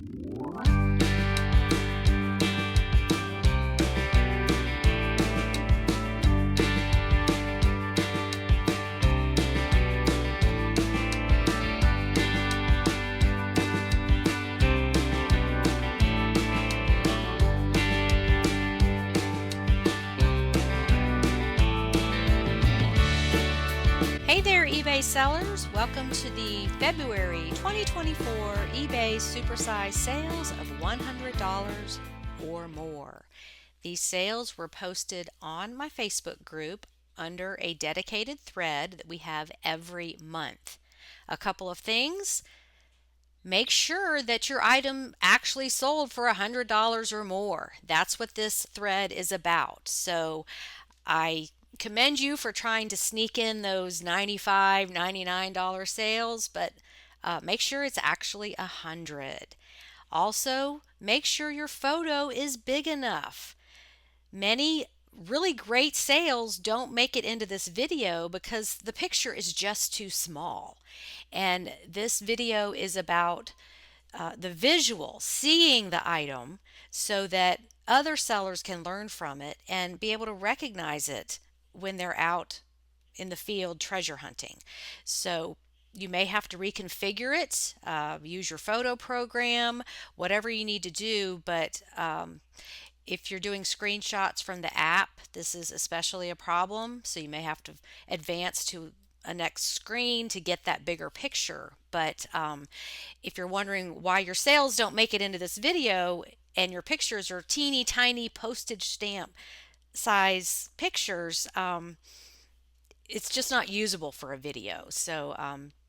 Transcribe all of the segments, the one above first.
Hey there, eBay sellers. Welcome to the February 2024 eBay SuperSize sales of $100 or more. These sales were posted on my Facebook group under a dedicated thread that we have every month. A couple of things. Make sure that your item actually sold for $100 or more. That's what this thread is about. So I commend you for trying to sneak in those $95, $99 sales, but make sure it's actually 100. Also, make sure your photo is big enough. Many really great sales don't make it into this video because the picture is just too small. And this video is about the visual, seeing the item so that other sellers can learn from it and be able to recognize it when they're out in the field treasure hunting. So you may have to reconfigure it, use your photo program, whatever you need to do, but if you're doing screenshots from the app, this is especially a problem. So you may have to advance to a next screen to get that bigger picture. But if you're wondering why your sales don't make it into this video and your pictures are teeny tiny postage stamp size pictures, it's just not usable for a video. So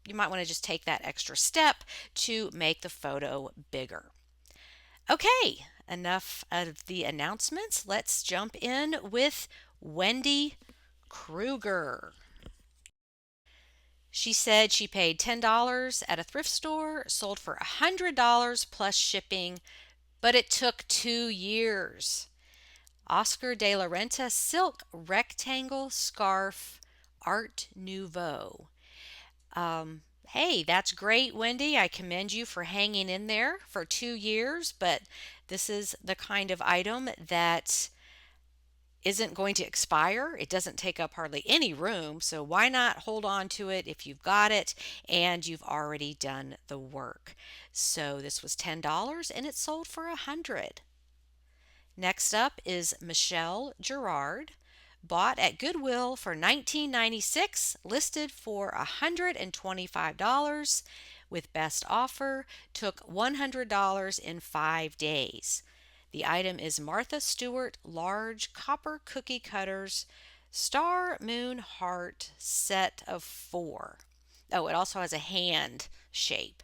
you might want to just take that extra step to make the photo bigger. Okay, enough of the announcements. Let's jump in with Wendy Krueger. She said she paid $10 at a thrift store, sold for $100 plus shipping, but it took 2 years. Oscar de la Renta silk rectangle scarf, Art Nouveau. Hey, that's great, Wendy. I commend you for hanging in there for 2 years, but this is the kind of item that isn't going to expire. It doesn't take up hardly any room, so why not hold on to it if you've got it and you've already done the work. So this was $10 and it sold for $100. Next up is Michelle Gerard. Bought at Goodwill for $19.96, listed for $125 with best offer, took $100 in 5 days. The item is Martha Stewart large copper cookie cutters, star, moon, heart set of 4. Oh, it also has a hand shape.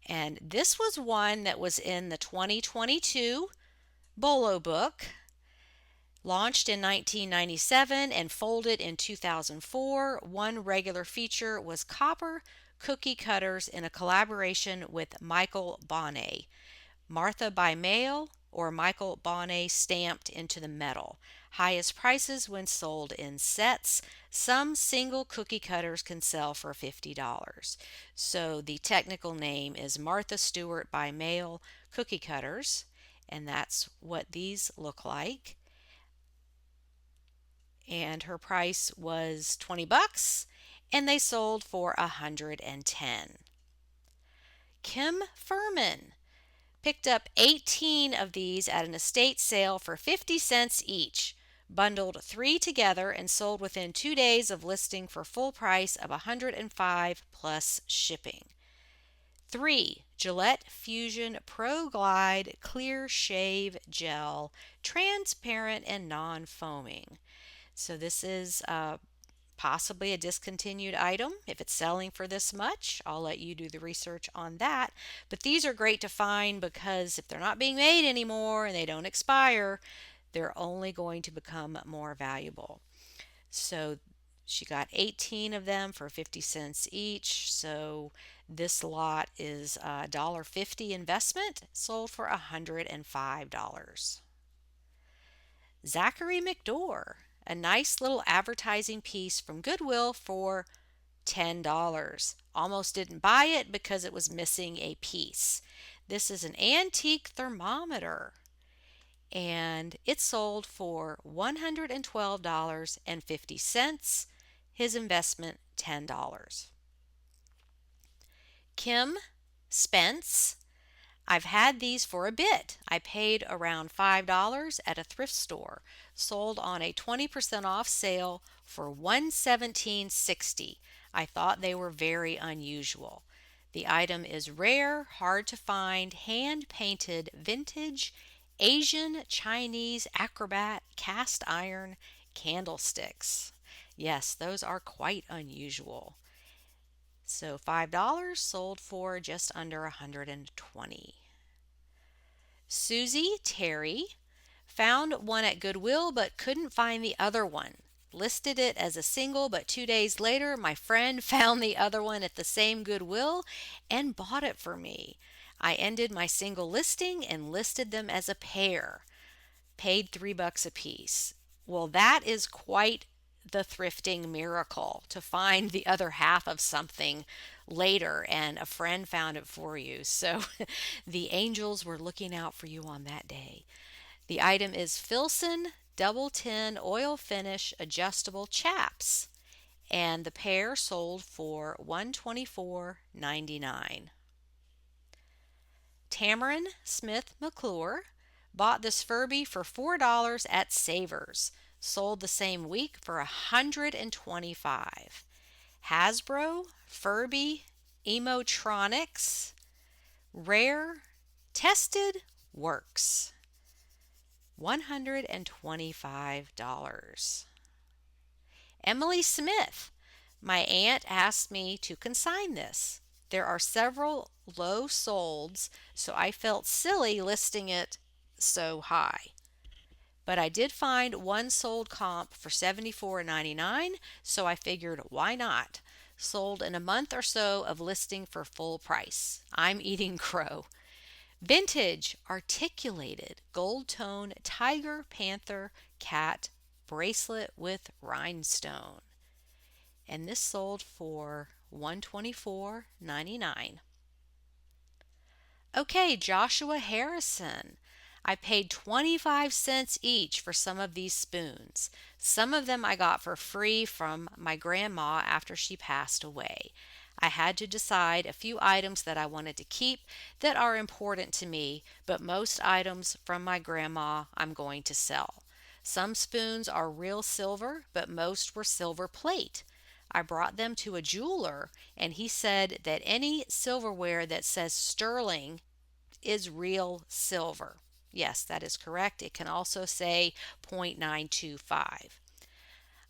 And this was one that was in the 2022 BOLO book. Launched in 1997 and folded in 2004, one regular feature was copper cookie cutters in a collaboration with Michael Bonnet. Martha by mail or Michael Bonnet stamped into the metal. Highest prices when sold in sets. Some single cookie cutters can sell for $50. So the technical name is Martha Stewart by mail cookie cutters, and that's what these look like. And her price was $20 and they sold for $110. Kim Ferman picked up 18 of these at an estate sale for 50 cents each, bundled 3 together and sold within 2 days of listing for full price of $105 plus shipping. 3. Gillette Fusion Pro Glide Clear Shave Gel, transparent and non-foaming. So this is possibly a discontinued item. If it's selling for this much, I'll let you do the research on that. But these are great to find because if they're not being made anymore and they don't expire, they're only going to become more valuable. So she got 18 of them for 50 cents each. So this lot is a $1.50 investment, sold for $105. Zachary McDermott, a nice little advertising piece from Goodwill for $10. Almost didn't buy it because it was missing a piece. This is an antique thermometer, and it sold for $112.50. His investment, $10. Kim Spence. I've had these for a bit. I paid around $5 at a thrift store, sold on a 20% off sale for $117.60. I thought they were very unusual. The item is rare, hard to find, hand-painted vintage Asian Chinese acrobat cast iron candlesticks. Yes, those are quite unusual. So $5 sold for just under $120. Susie Terry found one at Goodwill but couldn't find the other one. Listed it as a single, but 2 days later, my friend found the other one at the same Goodwill and bought it for me. I ended my single listing and listed them as a pair. Paid $3 a piece. Well, that is quite the thrifting miracle, to find the other half of something later and a friend found it for you. So the angels were looking out for you on that day. The item is Filson Double Tin Oil Finish Adjustable Chaps, and the pair sold for $124.99. Tamarin Smith McClure bought this Furby for $4 at Savers. Sold the same week for $125. Hasbro Furby Emotronics Rare Tested Works, $125. Emily Smith. My aunt asked me to consign this. There are several low solds, so I felt silly listing it so high. But I did find one sold comp for $74.99, so I figured why not? Sold in a month or so of listing for full price. I'm eating crow. Vintage articulated gold tone tiger panther cat bracelet with rhinestone. And this sold for $124.99. Okay, Joshua Harrison. I paid 25 cents each for some of these spoons. Some of them I got for free from my grandma after she passed away. I had to decide a few items that I wanted to keep that are important to me, but most items from my grandma I'm going to sell. Some spoons are real silver, but most were silver plate. I brought them to a jeweler, and he said that any silverware that says sterling is real silver. Yes, that is correct. It can also say 0.925.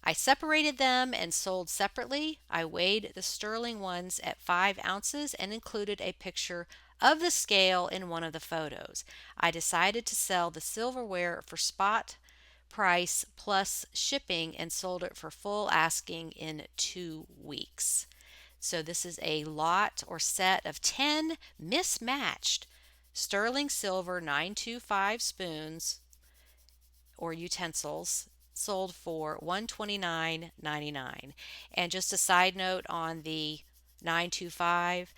I separated them and sold separately. I weighed the sterling ones at 5 ounces and included a picture of the scale in one of the photos. I decided to sell the silverware for spot price plus shipping and sold it for full asking in 2 weeks. So this is a lot or set of 10 mismatched sterling silver 925 spoons or utensils, sold for $129.99. And just a side note on the 925,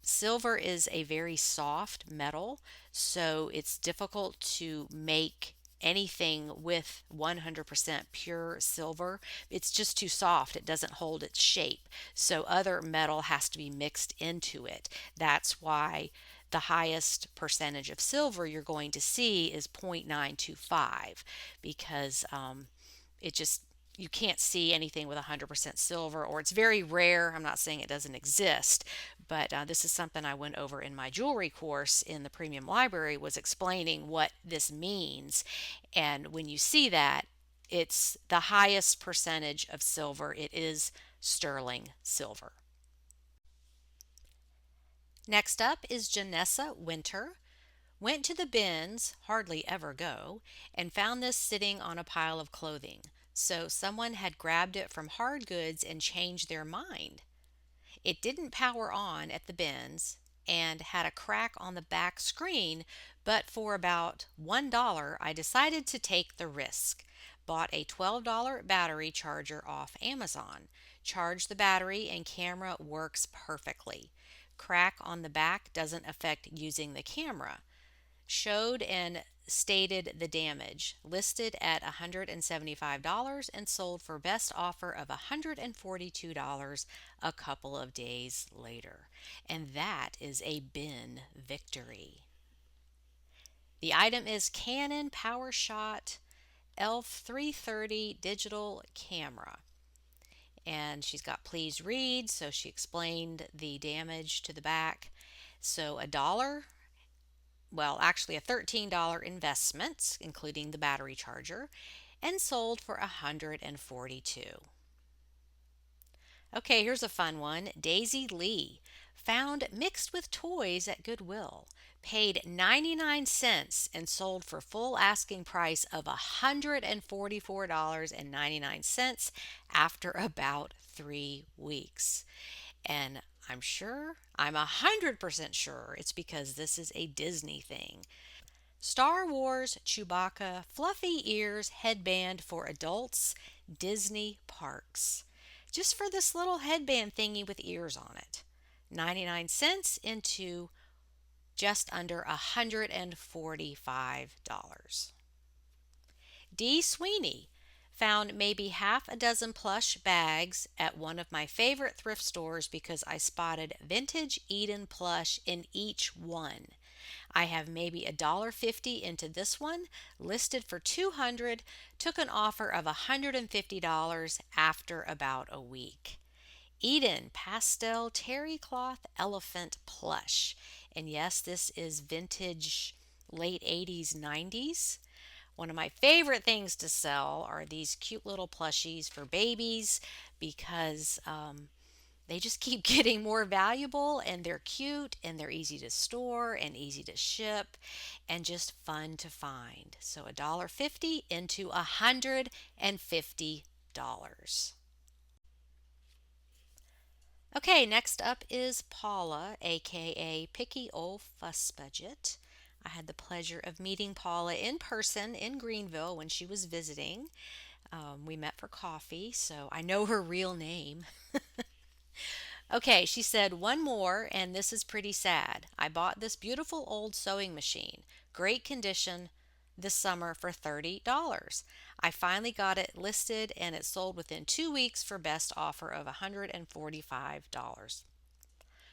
silver is a very soft metal, so it's difficult to make anything with 100% pure silver. It's just too soft. It doesn't hold its shape. So other metal has to be mixed into it. That's why the highest percentage of silver you're going to see is 0.925, because it just, you can't see anything with 100% silver, or it's very rare. I'm not saying it doesn't exist, but this is something I went over in my jewelry course in the premium library, was explaining what this means. And when you see that, it's the highest percentage of silver. It is sterling silver. Next up is Janessa Winter. Went to the bins, hardly ever go, and found this sitting on a pile of clothing. So someone had grabbed it from hard goods and changed their mind. It didn't power on at the bins and had a crack on the back screen, but for about $1 I decided to take the risk. Bought a $12 battery charger off Amazon. Charged the battery and camera works perfectly. crack on the back doesn't affect using the camera. Showed and stated the damage, listed at $175 and sold for best offer of $142 a couple of days later. And that is a bin victory. The item is Canon PowerShot ELPH 330 digital camera. And she's got please read, so she explained the damage to the back. So a $13 investment, including the battery charger, and sold for $142. Okay, here's a fun one. Daisy Lee, found mixed with toys at Goodwill, paid 99 cents and sold for full asking price of $144.99 after about 3 weeks. And I'm 100% sure it's because this is a Disney thing. Star Wars Chewbacca fluffy ears headband for adults, Disney parks. Just for this little headband thingy with ears on it. 99 cents into just under $145. D. Sweeney found maybe half a dozen plush bags at one of my favorite thrift stores because I spotted vintage Eden plush in each one. I have maybe $1.50 into this one, listed for $200, took an offer of $150 after about a week. Eden pastel terry cloth elephant plush. And yes, this is vintage late 80s, 90s. One of my favorite things to sell are these cute little plushies for babies because they just keep getting more valuable, and they're cute and they're easy to store and easy to ship and just fun to find. So $1.50 into $150. Okay, next up is Paula, aka Picky Old Fuss Budget. I had the pleasure of meeting Paula in person in Greenville when she was visiting. We met for coffee, so I know her real name. Okay, she said one more, and this is pretty sad. I bought this beautiful old sewing machine, great condition, this summer for $30. I finally got it listed, and it sold within 2 weeks for best offer of $145.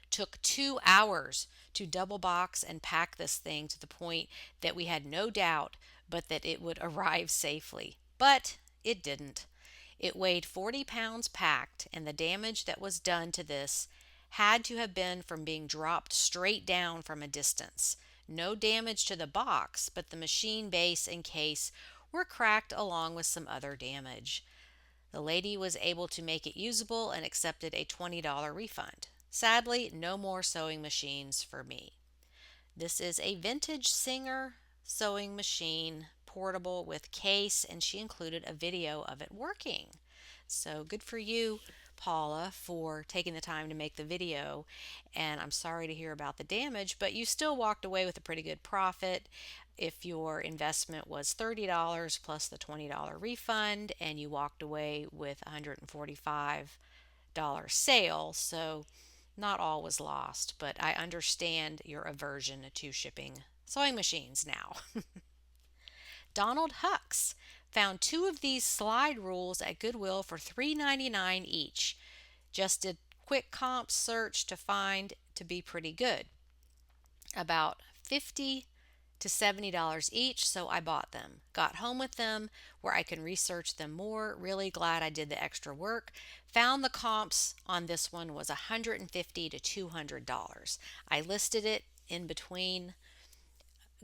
Took 2 hours to double box and pack this thing to the point that we had no doubt but that it would arrive safely. But it didn't. It weighed 40 pounds packed, and the damage that was done to this had to have been from being dropped straight down from a distance. No damage to the box, but the machine base and case were cracked along with some other damage. The lady was able to make it usable and accepted a $20 refund. Sadly, no more sewing machines for me. This is a vintage Singer sewing machine, portable with case, and she included a video of it working. So good for you, Paula, for taking the time to make the video. And I'm sorry to hear about the damage, but you still walked away with a pretty good profit. If your investment was $30 plus the $20 refund, and you walked away with $145 sale, so not all was lost, but I understand your aversion to shipping sewing machines now. Donald Hucks found 2 of these slide rules at Goodwill for $3.99 each. Just did quick comp search to find to be pretty good. About $50 to $70 each, so I bought them. Got home with them where I can research them more. Really glad I did the extra work. Found the comps on this one was $150 to $200. I listed it in between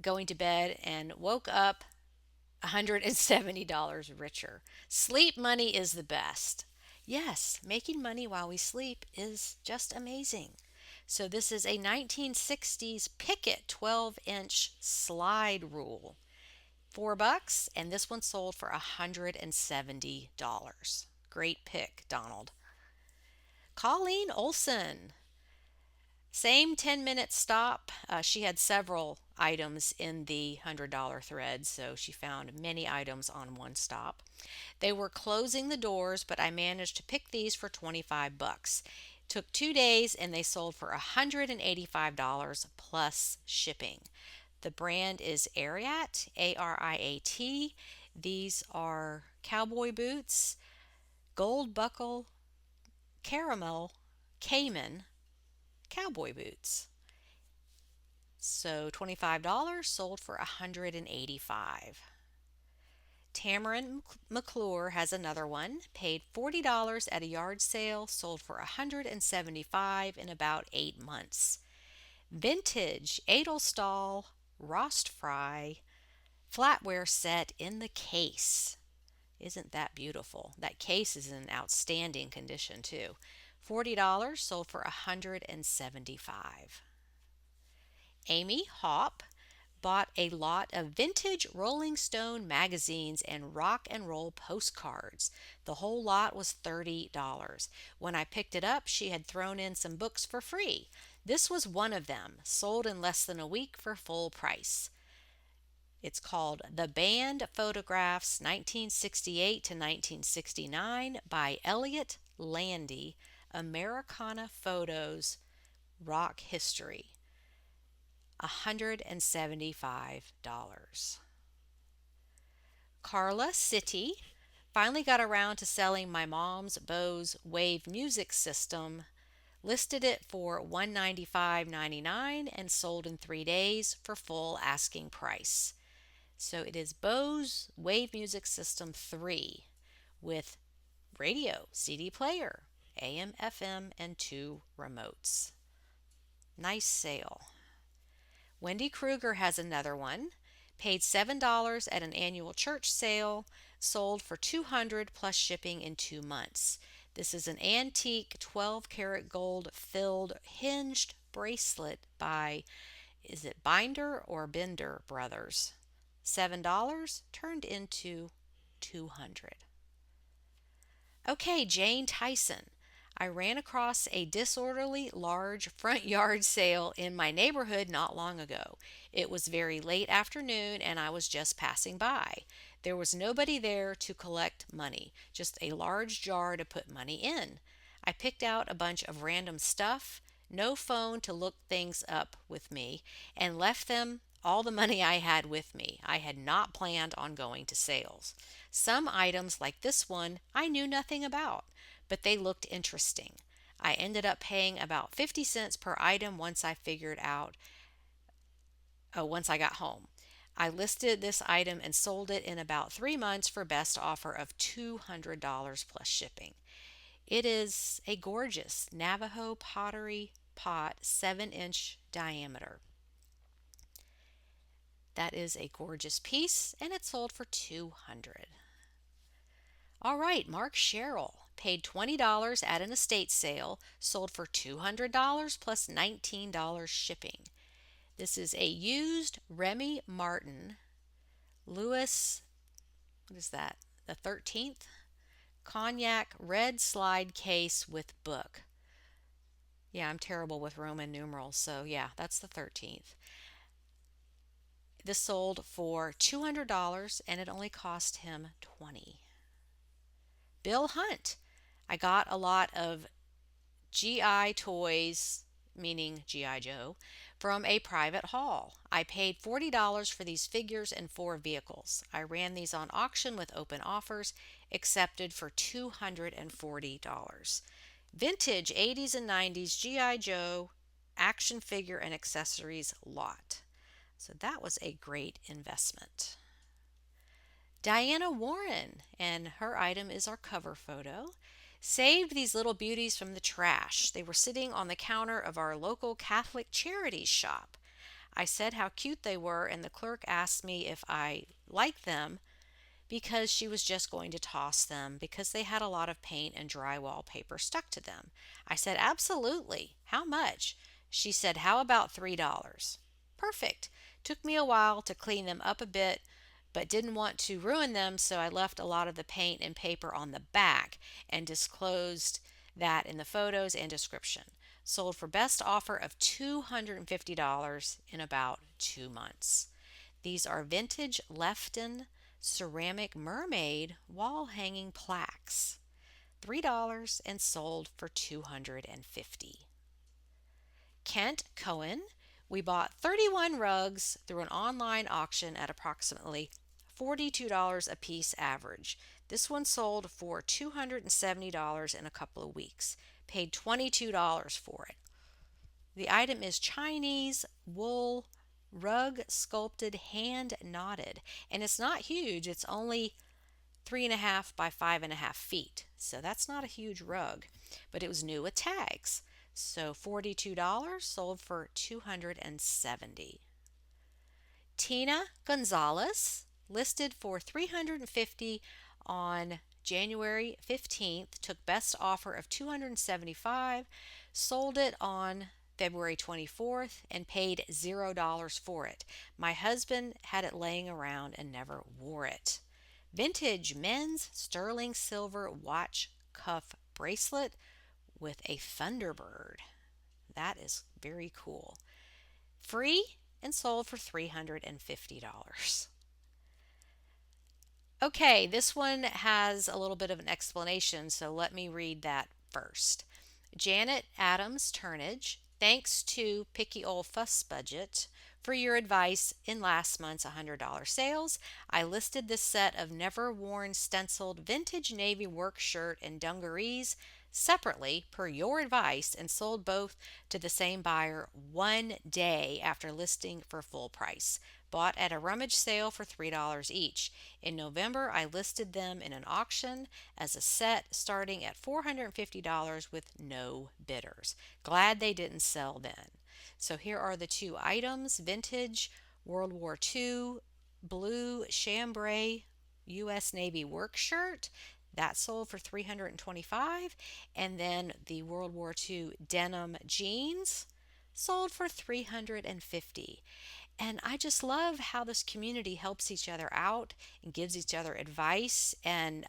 going to bed and woke up $170 richer. Sleep money is the best. Yes, making money while we sleep is just amazing. So this is a 1960s Picket 12-inch slide rule. $4, and this one sold for $170. Great pick, Donald. Colleen Olson. Same 10-minute stop. She had several items in the $100 thread, so she found many items on one stop. They were closing the doors, but I managed to pick these for $25. Took 2 days and they sold for $185 plus shipping. The brand is Ariat, Ariat. These are cowboy boots, gold buckle, caramel, cayman cowboy boots. So $25 sold for $185. Tamarin McClure has another one, paid $40 at a yard sale, sold for $175 in about 8 months. Vintage Edelstahl Rost Fry flatware set in the case. Isn't that beautiful? That case is in outstanding condition too. $40 sold for $175. Amy Hopp bought a lot of vintage Rolling Stone magazines and rock and roll postcards. The whole lot was $30. When I picked it up, she had thrown in some books for free. This was one of them, sold in less than a week for full price. It's called The Band Photographs 1968 to 1969 by Elliot Landy, Americana Photos, Rock History. $175. Carla City finally got around to selling my mom's Bose Wave music system, listed it for $195.99 and sold in 3 days for full asking price. So it is Bose Wave Music System 3 with radio, CD player, AM, FM, and 2 remotes. Nice sale. Wendy Krueger has another one. Paid $7 at an annual church sale, sold for $200 plus shipping in 2 months. This is an antique 12-karat gold filled hinged bracelet by, is it Binder or Bender Brothers? $7 turned into $200. Okay, Jane Tyson. I ran across a disorderly large front yard sale in my neighborhood not long ago. It was very late afternoon and I was just passing by. There was nobody there to collect money, just a large jar to put money in. I picked out a bunch of random stuff, no phone to look things up with me, and left them all the money I had with me. I had not planned on going to sales. Some items, like this one, I knew nothing about, but they looked interesting. I ended up paying about 50 cents per item once I got home. I listed this item and sold it in about 3 months for best offer of $200 plus shipping. It is a gorgeous Navajo Pottery pot, 7-inch diameter. That is a gorgeous piece, and it sold for $200. All right, Mark Sherrill paid $20 at an estate sale, sold for $200 plus $19 shipping. This is a used Remy Martin Lewis, what is that, the 13th? Cognac red slide case with book. Yeah, I'm terrible with Roman numerals, so yeah, that's the 13th. This sold for $200 and it only cost him $20. Bill Hunt. I got a lot of GI toys, meaning G.I. Joe, from a private haul. I paid $40 for these figures and 4 vehicles. I ran these on auction with open offers, accepted for $240. Vintage 80s and 90s G.I. Joe action figure and accessories lot. So that was a great investment. Diana Warren, and her item is our cover photo, saved these little beauties from the trash. They were sitting on the counter of our local Catholic Charities shop. I said how cute they were, and the clerk asked me if I liked them because she was just going to toss them because they had a lot of paint and drywall paper stuck to them. I said, absolutely. How much? She said, how about $3? Perfect. Took me a while to clean them up a bit, but didn't want to ruin them, so I left a lot of the paint and paper on the back and disclosed that in the photos and description. Sold for best offer of $250 in about 2 months. These are vintage Lefton ceramic mermaid wall hanging plaques. $3 and sold for $250. Kent Cohen, we bought 31 rugs through an online auction at approximately $42 a piece average. This one sold for $270 in a couple of weeks. Paid $22 for it. The item is Chinese wool rug sculpted hand knotted, and it's not huge. It's only 3.5 by 5.5 feet. So that's not a huge rug, but it was new with tags. So $42 sold for $270. Tina Gonzalez listed for $350 on January 15th, took best offer of $275, sold it on February 24th, and paid $0 for it. My husband had it laying around and never wore it. Vintage men's sterling silver watch cuff bracelet with a Thunderbird. That is very cool. Free and sold for $350. Okay, this one has a little bit of an explanation, so let me read that first. Janet Adams Turnage, thanks to Picky Old Fuss Budget for your advice in last month's $100 sales. I listed this set of never worn stenciled vintage navy work shirt and dungarees separately per your advice and sold both to the same buyer one day after listing for full price. Bought at a rummage sale for $3 each. In November, I listed them in an auction as a set starting at $450 with no bidders. Glad they didn't sell then. So here are the two items: vintage World War II blue chambray U.S. Navy work shirt. That sold for $325, and then the World War II denim jeans sold for $350. And I just love how this community helps each other out and gives each other advice. And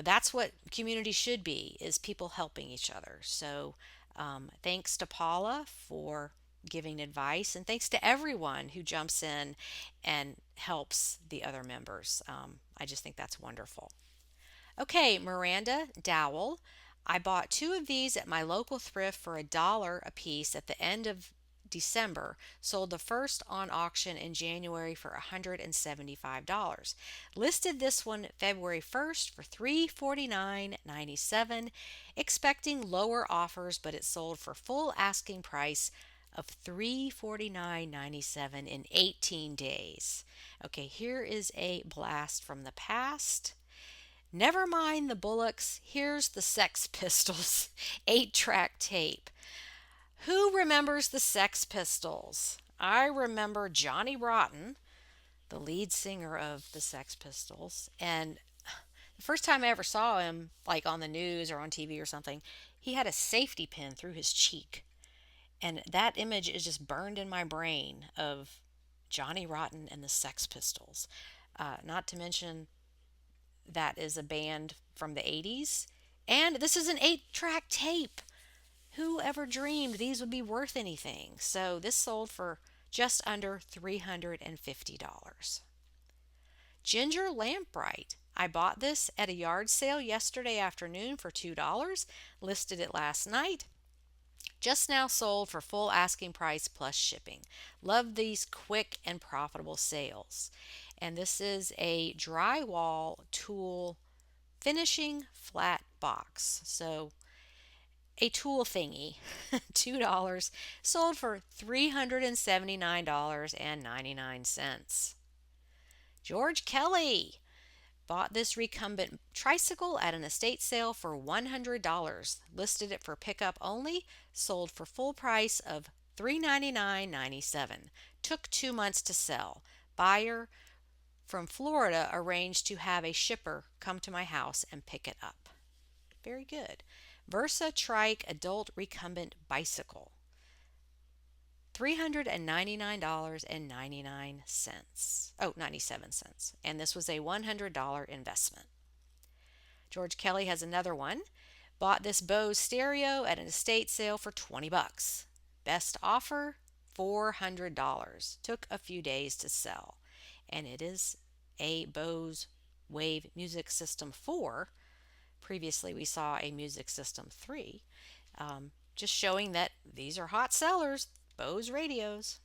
that's what community should be, is people helping each other. So thanks to Paula for giving advice, and thanks to everyone who jumps in and helps the other members. I just think that's wonderful. Okay, Miranda Dowell. I bought two of these at my local thrift for $1 a piece at the end of December. Sold the first on auction in January for $175. Listed this one February 1st for $349.97, expecting lower offers, but it sold for full asking price of $349.97 in 18 days. Okay, here is a blast from the past. Never mind the Bullocks, here's the Sex Pistols 8-track tape. Who remembers the Sex Pistols? I remember Johnny Rotten, the lead singer of the Sex Pistols, and the first time I ever saw him, like on the news or on TV or something, he had a safety pin through his cheek. And that image is just burned in my brain of Johnny Rotten and the Sex Pistols. Not to mention that is a band from the 80s. And this is an 8-track tape. Who ever dreamed these would be worth anything? So this sold for just under $350. Ginger Lamplight. I bought this at a yard sale yesterday afternoon for $2. Listed it last night. Just now sold for full asking price plus shipping. Love these quick and profitable sales. And this is a drywall tool finishing flat box. So a tool thingy, $2, sold for $379.99. George Kelly bought this recumbent tricycle at an estate sale for $100. Listed it for pickup only, sold for full price of $399.97. Took 2 months to sell. Buyer from Florida arranged to have a shipper come to my house and pick it up. Very good. Versa Trike adult recumbent bicycle, $399.99. Oh, 97 cents. And this was a $100 investment. George Kelly has another one. Bought this Bose stereo at an estate sale for $20. Best offer, $400. Took a few days to sell. And it is a Bose Wave Music System 4 Previously, we saw a Music System 3, just showing that these are hot sellers, Bose radios.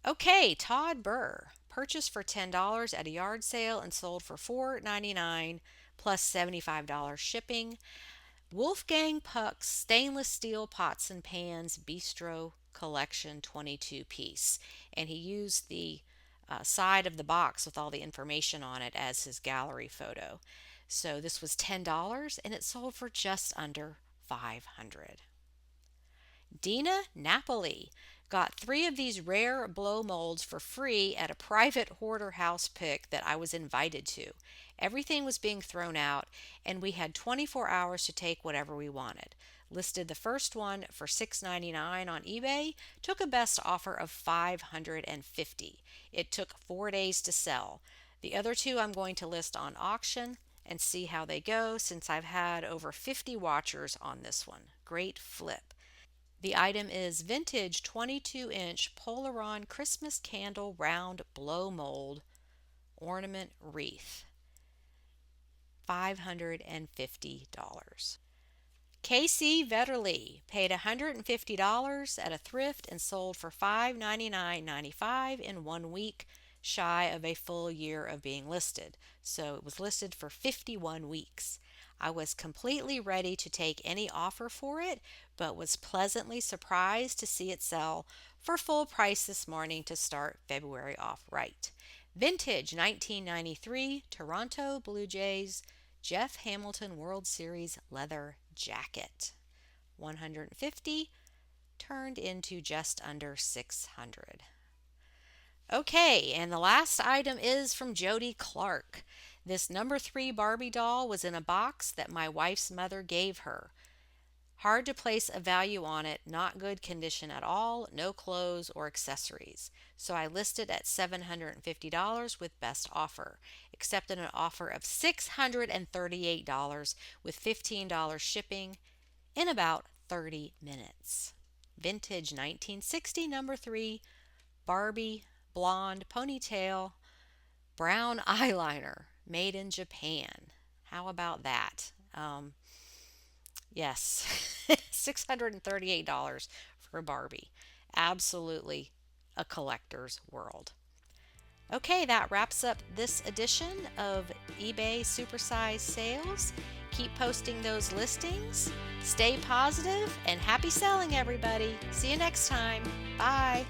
Okay, Todd Burr, purchased for $10 at a yard sale and sold for $4.99 plus $75 shipping. Wolfgang Puck's stainless steel pots and pans bistro collection 22 piece. And he used the side of the box with all the information on it as his gallery photo. So this was $10 and it sold for just under $500. Dina Napoli got 3 of these rare blow molds for free at a private hoarder house pick that I was invited to. Everything was being thrown out, and we had 24 hours to take whatever we wanted. Listed the first one for $6.99 on eBay, took a best offer of $550. It took 4 days to sell. The other 2 I'm going to list on auction and see how they go, since I've had over 50 watchers on this one. Great flip. The item is vintage 22-inch Polaron Christmas candle round blow mold ornament wreath. $550. Casey Vetterly paid $150 at a thrift and sold for $599.95 in 1 week, shy of a full year of being listed. So it was listed for 51 weeks. I was completely ready to take any offer for it, but was pleasantly surprised to see it sell for full price this morning to start February off right. Vintage 1993 Toronto Blue Jays Jeff Hamilton World Series leather jacket. $150 turned into just under $600. Okay, and the last item is from Joan Clark. This number 3 Barbie doll was in a box that my wife's mother gave her. Hard to place a value on it, not good condition at all, no clothes or accessories. So I listed at $750 with best offer. Accepted an offer of $638 with $15 shipping in about 30 minutes. Vintage 1960 number 3 Barbie blonde ponytail brown eyeliner made in Japan. How about that? Yes, $638 for a Barbie. Absolutely a collector's world. Okay, that wraps up this edition of eBay SuperSize Sales. Keep posting those listings. Stay positive and happy selling, everybody. See you next time. Bye.